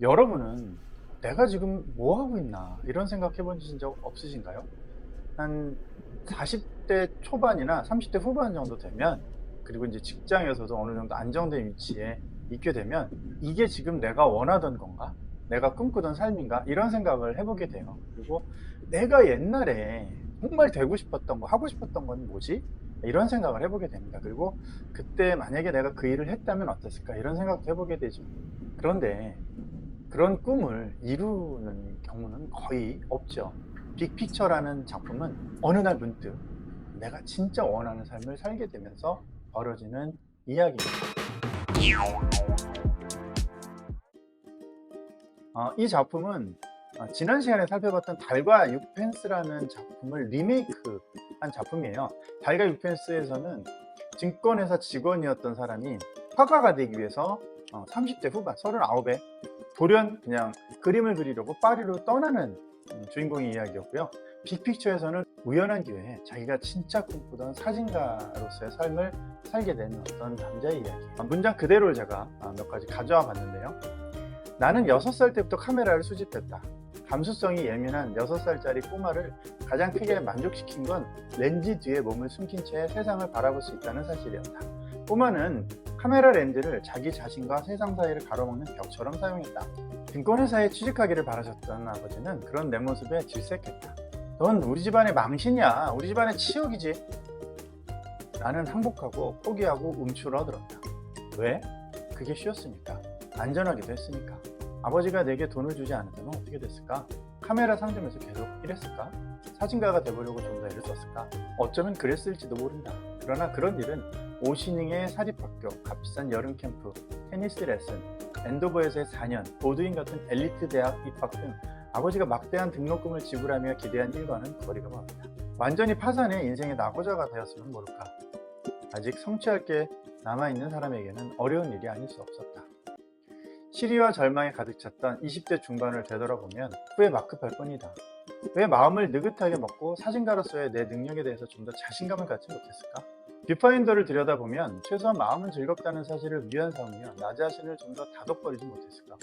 여러분은 내가 지금 뭐 하고 있나 이런 생각 해보신 적 없으신가요? 한 40대 초반이나 30대 후반 정도 되면, 그리고 이제 직장에서도 어느 정도 안정된 위치에 있게 되면 이게 지금 내가 원하던 건가? 내가 꿈꾸던 삶인가? 이런 생각을 해보게 돼요. 그리고 내가 옛날에 정말 되고 싶었던 거, 하고 싶었던 건 뭐지? 이런 생각을 해보게 됩니다. 그리고 그때 만약에 내가 그 일을 했다면 어땠을까? 이런 생각도 해보게 되죠. 그런데 그런 꿈을 이루는 경우는 거의 없죠. 빅픽처라는 작품은 어느 날 문득 내가 진짜 원하는 삶을 살게 되면서 벌어지는 이야기입니다. 이 작품은 지난 시간에 살펴봤던 달과 육펜스라는 작품을 리메이크한 작품이에요. 달과 육펜스에서는 증권회사 직원이었던 사람이 화가가 되기 위해서 30대 후반, 39에 돌연 그냥 그림을 그리려고 파리로 떠나는 주인공의 이야기였고요. 빅픽처에서는 우연한 기회에 자기가 진짜 꿈꾸던 사진가로서의 삶을 살게 된 어떤 남자의 이야기. 문장 그대로를 제가 몇 가지 가져와 봤는데요. 나는 6살 때부터 카메라를 수집했다. 감수성이 예민한 6살짜리 꼬마를 가장 크게 만족시킨 건 렌즈 뒤에 몸을 숨긴 채 세상을 바라볼 수 있다는 사실이었다. 꼬마는 카메라 렌즈를 자기 자신과 세상 사이를 가로막는 벽처럼 사용했다. 증권회사에 취직하기를 바라셨던 아버지는 그런 내 모습에 질색했다. 넌 우리 집안의 망신이야. 우리 집안의 치욕이지. 나는 항복하고 포기하고 움츠러들었다. 왜? 그게 쉬웠으니까. 안전하기도 했으니까. 아버지가 내게 돈을 주지 않았다면 어떻게 됐을까? 카메라 상점에서 계속 일했을까? 사진가가 되보려고 좀 더 애를 썼을까? 어쩌면 그랬을지도 모른다. 그러나 그런 일은 오시닝의 사립학교, 값비싼 여름 캠프, 테니스 레슨, 앤도버에서의 4년, 보드인 같은 엘리트 대학 입학 등 아버지가 막대한 등록금을 지불하며 기대한 일과는 거리가 멀었다. 완전히 파산해 인생의 낙오자가 되었으면 모를까. 아직 성취할 게 남아있는 사람에게는 어려운 일이 아닐 수 없었다. 시리와 절망에 가득 찼던 20대 중반을 되돌아보면 후회 막급할 뿐이다. 왜 마음을 느긋하게 먹고 사진가로서의 내 능력에 대해서 좀 더 자신감을 갖지 못했을까? 뷰파인더를 들여다보면 최소한 마음은 즐겁다는 사실을 위안 삼으며 나 자신을 좀 더 다독거리지 못했을까?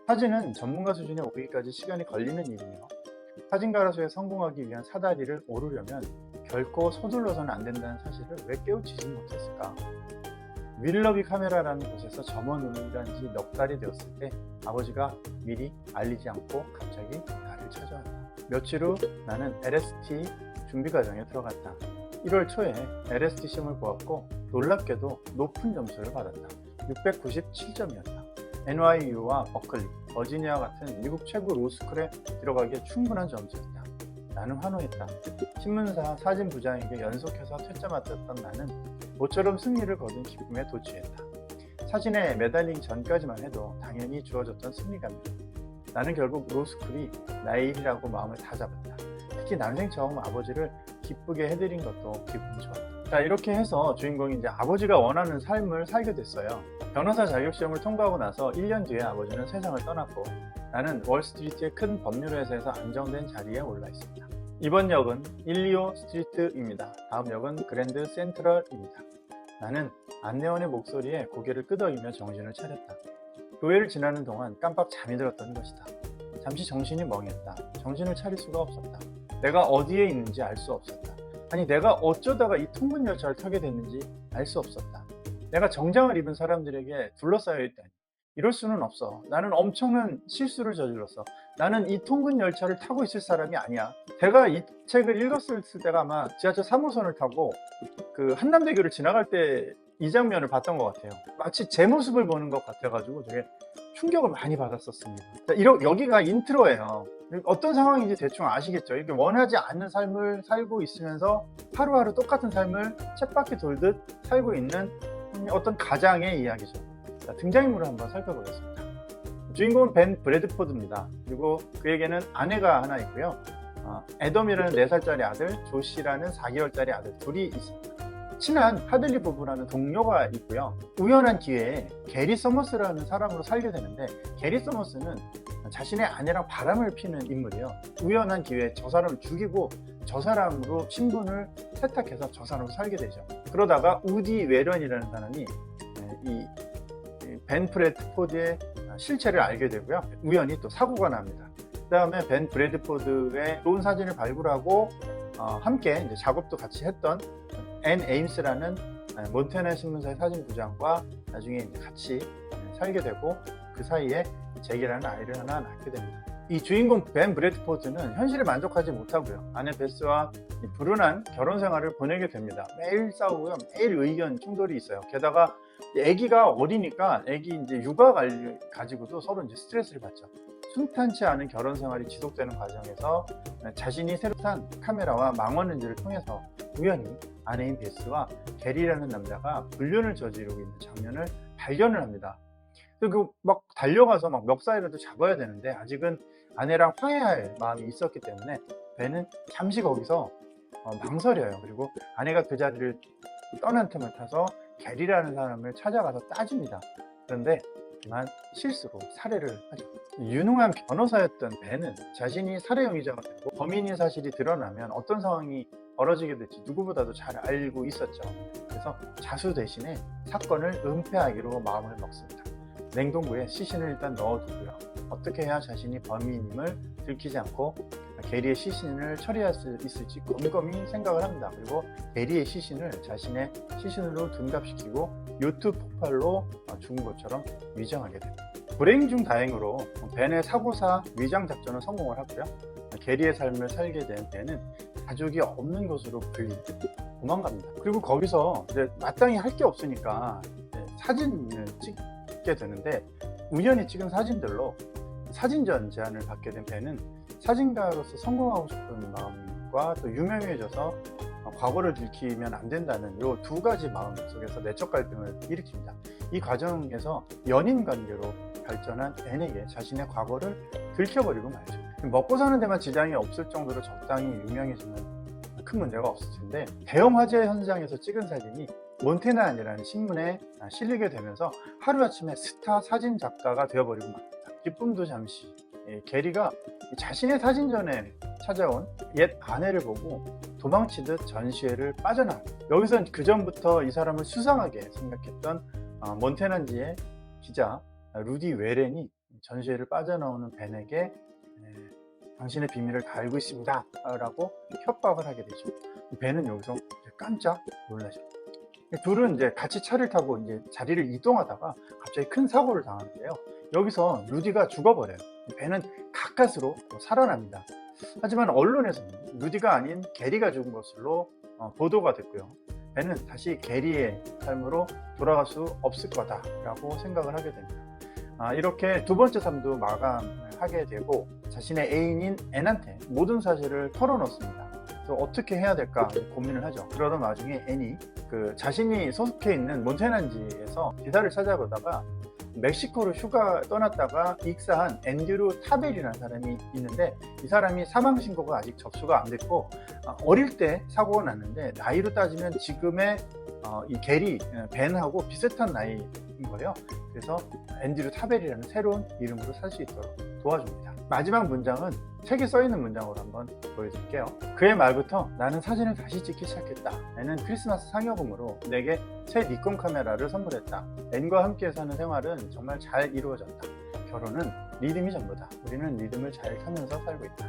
사진은 전문가 수준에 오르기까지 시간이 걸리는 일이며 사진가로서의 성공하기 위한 사다리를 오르려면 결코 서둘러서는 안 된다는 사실을 왜 깨우치지 못했을까? 윌러비 카메라라는 곳에서 점원을 일한 지 넉 달이 되었을 때 아버지가 미리 알리지 않고 갑자기 나를 찾아왔다. 며칠 후 나는 LST 준비 과정에 들어갔다. 1월 초에 LST 시험을 보았고 놀랍게도 높은 점수를 받았다. 697점이었다. NYU와 버클리, 버지니아 같은 미국 최고 로스쿨에 들어가기에 충분한 점수였다. 나는 환호했다. 신문사 사진 부장에게 연속해서 퇴짜 맞았던 나는 모처럼 승리를 거둔 기쁨에 도취했다. 사진에 매달리기 전까지만 해도 당연히 주어졌던 승리감이다. 나는 결국 로스쿨이 나의 일이라고 마음을 다잡았다. 특히 난생 처음 아버지를 기쁘게 해드린 것도 기분이 좋았다. 자, 이렇게 해서 주인공이 이제 아버지가 원하는 삶을 살게 됐어요. 변호사 자격시험을 통과하고 나서 1년 뒤에 아버지는 세상을 떠났고 나는 월스트리트의 큰 법률회사에서 안정된 자리에 올라 있습니다. 이번 역은 일리오 스트리트입니다. 다음 역은 그랜드 센트럴입니다. 나는 안내원의 목소리에 고개를 끄덕이며 정신을 차렸다. 교회를 지나는 동안 깜빡 잠이 들었던 것이다. 잠시 정신이 멍했다. 정신을 차릴 수가 없었다. 내가 어디에 있는지 알 수 없었다. 아니, 내가 어쩌다가 이 통근 열차를 타게 됐는지 알 수 없었다. 내가 정장을 입은 사람들에게 둘러싸여 있다니. 이럴 수는 없어. 나는 엄청난 실수를 저질렀어. 나는 이 통근 열차를 타고 있을 사람이 아니야. 제가 이 책을 읽었을 때가 아마 지하철 3호선을 타고 그 한남대교를 지나갈 때 이 장면을 봤던 것 같아요. 마치 제 모습을 보는 것 같아가지고 되게 충격을 많이 받았었습니다. 여기가 인트로예요. 어떤 상황인지 대충 아시겠죠? 이렇게 원하지 않는 삶을 살고 있으면서 하루하루 똑같은 삶을 쳇바퀴 돌듯 살고 있는 어떤 가장의 이야기죠. 자, 등장인물을 한번 살펴보겠습니다. 주인공은 벤 브래드포드입니다. 그리고 그에게는 아내가 하나 있고요. 애덤이라는 4살짜리 아들, 조시라는 4개월짜리 아들 둘이 있습니다. 친한 하들리 부부라는 동료가 있고요. 우연한 기회에 게리 서머스라는 사람으로 살게 되는데, 게리 서머스는 자신의 아내랑 바람을 피는 인물이에요. 우연한 기회에 저 사람을 죽이고 저 사람으로 신분을 세탁해서 저 사람으로 살게 되죠. 그러다가 우디 웨런이라는 사람이 이 벤 브래드포드의 실체를 알게 되고요. 우연히 또 사고가 납니다. 그 다음에 벤 브래드포드의 좋은 사진을 발굴하고 함께 이제 작업도 같이 했던 앤 에임스라는 몬태나 신문사의 사진부장과 나중에 이제 같이 살게 되고 그 사이에 잭이라는 아이를 하나 낳게 됩니다. 이 주인공 벤 브래드포드는 현실에 만족하지 못하고요. 아내 베스와 불운한 결혼 생활을 보내게 됩니다. 매일 싸우고요. 매일 의견 충돌이 있어요. 게다가 아기가 어리니까 아기 이제 육아 가지고도 서로 이제 스트레스를 받죠. 순탄치 않은 결혼 생활이 지속되는 과정에서 자신이 새로 산 카메라와 망원 렌즈를 통해서 우연히 아내인 베스와 게리라는 남자가 불륜을 저지르고 있는 장면을 발견을 합니다. 그리고 막 달려가서 막 멱살이라도 잡아야 되는데 아직은 아내랑 화해할 마음이 있었기 때문에 벤은 잠시 거기서 망설여요. 그리고 아내가 그 자리를 떠난 틈을 타서 게리라는 사람을 찾아가서 따집니다. 그런데 그만 실수로 살해를 하죠. 유능한 변호사였던 벤은 자신이 살해 용의자가 되고 범인인 사실이 드러나면 어떤 상황이 벌어지게 될지 누구보다도 잘 알고 있었죠. 그래서 자수 대신에 사건을 은폐하기로 마음을 먹습니다. 냉동고에 시신을 일단 넣어두고요. 어떻게 해야 자신이 범인임을 들키지 않고 게리의 시신을 처리할 수 있을지 곰곰이 생각을 합니다. 그리고 게리의 시신을 자신의 시신으로 둔갑시키고 요트 폭발로 죽은 것처럼 위장하게 됩니다. 불행 중 다행으로 벤의 사고사 위장 작전은 성공을 하고요. 게리의 삶을 살게 된 벤은 가족이 없는 곳으로 도망갑니다. 그리고 거기서 이제 마땅히 할 게 없으니까 사진을 찍게 되는데 우연히 찍은 사진들로 사진전 제안을 받게 된 벤은 사진가로서 성공하고 싶은 마음과 또 유명해져서 과거를 들키면 안 된다는 이 두 가지 마음 속에서 내적 갈등을 일으킵니다. 이 과정에서 연인 관계로 발전한 벤에게 자신의 과거를 들켜버리고 말죠. 먹고 사는 데만 지장이 없을 정도로 적당히 유명해지면 큰 문제가 없을 텐데 대형 화재 현장에서 찍은 사진이 몬태나이라는 신문에 실리게 되면서 하루아침에 스타 사진 작가가 되어버리고 맙니다. 기쁨도 잠시. 게리가 자신의 사진전에 찾아온 옛 아내를 보고 도망치듯 전시회를 빠져나와요. 여기서 그 전부터 이 사람을 수상하게 생각했던 몬태난지의 기자 루디 웨렌이 전시회를 빠져나오는 벤에게 당신의 비밀을 다 알고 있습니다 라고 협박을 하게 되죠. 벤은 여기서 깜짝 놀라죠. 둘은 이제 같이 차를 타고 이제 자리를 이동하다가 갑자기 큰 사고를 당하는데요. 여기서 루디가 죽어버려요. 벤은 가까스로 살아납니다. 하지만 언론에서는 루디가 아닌 게리가 죽은 것으로 보도가 됐고요. 벤은 다시 게리의 삶으로 돌아갈 수 없을 거다라고 생각을 하게 됩니다. 이렇게 두 번째 삶도 마감하게 되고 자신의 애인인 앤한테 모든 사실을 털어놓습니다. 그래서 어떻게 해야 될까 고민을 하죠. 그러던 와중에 앤이 자신이 소속해 있는 몬태난지에서 기사를 찾아보다가 멕시코로 휴가 떠났다가 익사한 앤드류 타벨이라는 사람이 있는데 이 사람이 사망 신고가 아직 접수가 안 됐고 어릴 때 사고가 났는데 나이로 따지면 지금의 이 게리 벤하고 비슷한 나이인 거예요. 그래서 앤드류 타벨이라는 새로운 이름으로 살 수 있도록 도와줍니다. 마지막 문장은 책에 써있는 문장으로 한번 보여드릴게요. 그의 말부터 나는 사진을 다시 찍기 시작했다. 앤은 크리스마스 상여금으로 내게 새 니콘 카메라를 선물했다. 앤과 함께 사는 생활은 정말 잘 이루어졌다. 결혼은 리듬이 전부다. 우리는 리듬을 잘 타면서 살고 있다.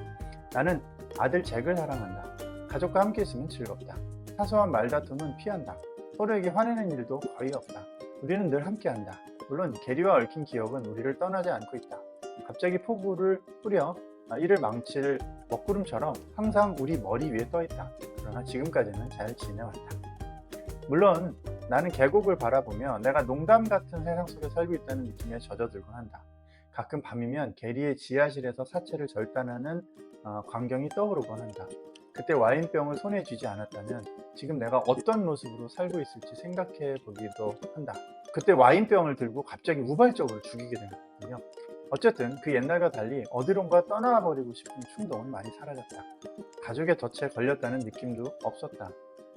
나는 아들 잭을 사랑한다. 가족과 함께 있으면 즐겁다. 사소한 말다툼은 피한다. 서로에게 화내는 일도 거의 없다. 우리는 늘 함께한다. 물론 게리와 얽힌 기억은 우리를 떠나지 않고 있다. 갑자기 폭우를 뿌려 이를 망칠 먹구름처럼 항상 우리 머리 위에 떠있다. 그러나 지금까지는 잘 지내왔다. 물론 나는 계곡을 바라보며 내가 농담 같은 세상 속에 살고 있다는 느낌에 젖어들곤 한다. 가끔 밤이면 게리의 지하실에서 사체를 절단하는 광경이 떠오르곤 한다. 그때 와인병을 손에 쥐지 않았다면 지금 내가 어떤 모습으로 살고 있을지 생각해 보기도 한다. 그때 와인병을 들고 갑자기 우발적으로 죽이게 되거든요. 어쨌든 그 옛날과 달리 어디론가 떠나버리고 싶은 충동은 많이 사라졌다. 가족의 덫에 걸렸다는 느낌도 없었다.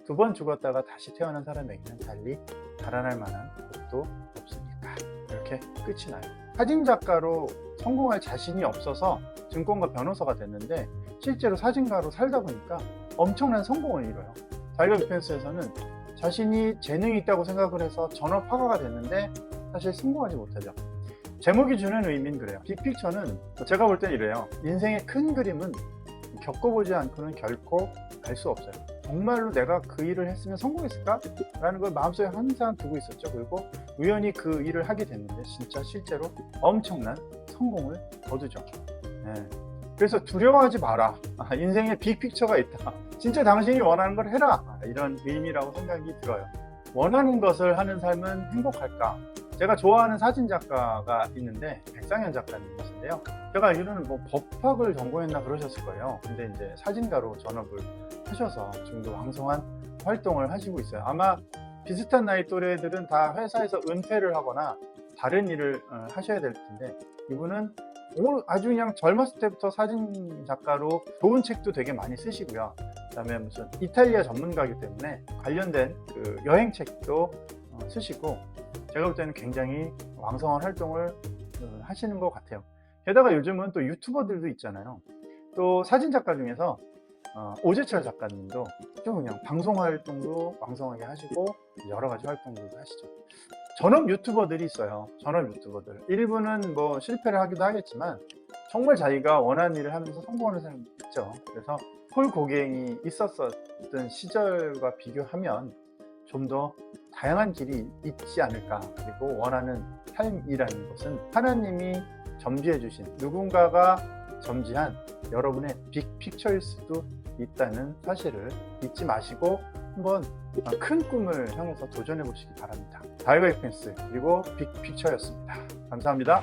두 번 죽었다가 다시 태어난 사람에게는 달리 달아날 만한 것도 없으니까. 이렇게 끝이 나요. 사진작가로 성공할 자신이 없어서 증권가 변호사가 됐는데 실제로 사진가로 살다 보니까 엄청난 성공을 이뤄요. 달걀 유펜스에서는 자신이 재능이 있다고 생각을 해서 전업 화가가 됐는데 사실 성공하지 못하죠. 제목이 주는 의미는 그래요. 빅픽처는 제가 볼 땐 이래요. 인생의 큰 그림은 겪어보지 않고는 결코 갈 수 없어요. 정말로 내가 그 일을 했으면 성공했을까? 라는 걸 마음속에 항상 두고 있었죠. 그리고 우연히 그 일을 하게 됐는데 진짜 실제로 엄청난 성공을 거두죠. 네. 그래서 두려워하지 마라. 인생에 빅픽처가 있다. 진짜 당신이 원하는 걸 해라. 이런 의미라고 생각이 들어요. 원하는 것을 하는 삶은 행복할까? 제가 좋아하는 사진 작가가 있는데 백상현 작가님이신데요. 제가 알기로는 뭐 법학을 전공했나 그러셨을 거예요. 근데 이제 사진가로 전업을 하셔서 지금도 왕성한 활동을 하시고 있어요. 아마 비슷한 나이 또래들은 다 회사에서 은퇴를 하거나 다른 일을 하셔야 될 텐데 이분은 아주 그냥 젊었을 때부터 사진 작가로 좋은 책도 되게 많이 쓰시고요. 그다음에 무슨 이탈리아 전문가이기 때문에 관련된 그 여행 책도 쓰시고 제가 볼 때는 굉장히 왕성한 활동을 하시는 것 같아요. 게다가 요즘은 또 유튜버들도 있잖아요. 또 사진 작가 중에서 오재철 작가님도 좀 그냥 방송 활동도 왕성하게 하시고 여러 가지 활동들도 하시죠. 전업 유튜버들이 있어요. 전업 유튜버들. 일부는 뭐 실패를 하기도 하겠지만 정말 자기가 원하는 일을 하면서 성공하는 사람이 있죠. 그래서 홀 고갱이 있었던 시절과 비교하면 좀 더 다양한 길이 있지 않을까. 그리고 원하는 삶이라는 것은 하나님이 점지해 주신 누군가가 점지한 여러분의 빅픽처일 수도 있다는 사실을 잊지 마시고 한번 큰 꿈을 향해서 도전해 보시기 바랍니다. 달과 유펜스 그리고 빅픽처였습니다. 감사합니다.